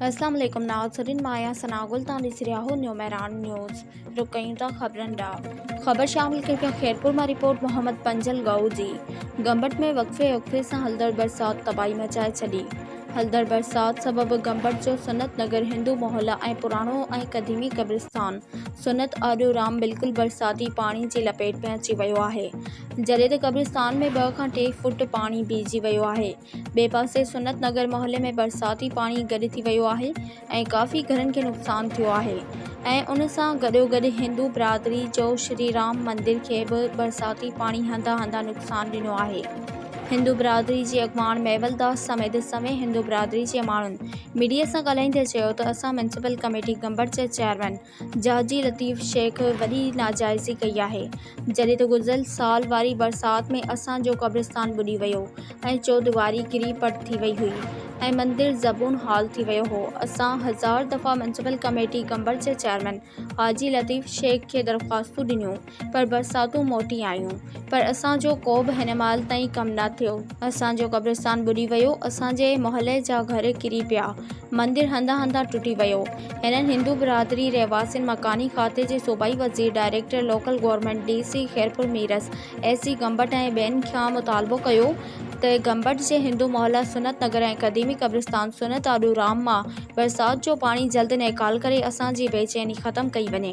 अस्सलाम वालेकुम नाज़रीन, माया सनागुल तां ॾिसी रहिया हो न्यू मैरान न्यूज़। रुक कयूं था ख़बरनि ॾांहुं। ख़बर शामिल करके खैरपुर मां रिपोर्ट मोहम्मद पंजल गाऊ जी। गंबट में वक़्फ़े सां हलंदड़ बरसात तबाही मचाए छॾी। हलंदड़ बरसात सबबि गंबट जो सुन्नत नगर हिंदू मोहल्ला ऐं पुराणो ऐं क़दीमी क़ब्रिस्तान सुन्नत आॾूराम बिल्कुलु बरसाती पाणी जी लपेट में अची वियो आहे, जॾहिं त क़ब्रिस्तान में 2 खां 3 फुट पाणी बीहजी वियो आहे। ॿिए पासे सुन्नत नगर मोहल्ले में बरसाती पाणी गॾु थी वियो आहे ऐं काफ़ी घरनि खे नुक़सानु थियो आहे ऐं उन सां गॾोगॾु हिंदू बिरादरी जो श्री राम मंदिर खे बि बरसाती पाणी हंधा नुक़सानु ॾिनो आहे। हिंदू बिरादरी जे अॻवान मेवलदास समेत समय हिंदू बिरादरी जे माण्हुनि मीडिया सां ॻाल्हाईंदे चयो त असां म्यूनिसिपल कमेटी गंबट जे चेयरमैन जाजी लतीफ़ शेख वॾी नाजाइज़ी कई आहे, जॾहिं त गुज़िरियल साल वारी बरसात में असांजो क़ब्रिस्तान ॿुॾी वियो ऐं चौदीवारी किरी पट थी वई हुई ऐं मंदिर ज़बून हाल थी वियो हो। असां 1000 दफ़ा म्यूनिसिपल कमेटी गंबट जे चेयरमैन हाजी लतीफ़ शेख खे दरख़्वास्तूं ॾिनियूं पर बरसातूं मोटी आयूं, पर असांजो को बि हिन महिल ताईं कमु न थियो। असांजो क़ब्रिस्तान ॿुॾी वियो, असांजे मोहल्ले जा घर किरी पिया, मंदिर हंधा टुटी वियो। हिननि हिंदू बिरादरी रहवासियुनि मकानी खाते जे सूबाई वज़ीर director local government DC Khairpur Mirs SC Gambat ऐं ॿियनि खां मुतालबो कयो त गंबट जे हिंदू मोहल्ला सुन्नत नगर ऐं क़दीमी क़ब्रिस्तान सुन्नत आॾूराम मां बरसात जो पाणी जल्द निकाल करे असांजी बेचैनी ख़त्म कई वञे।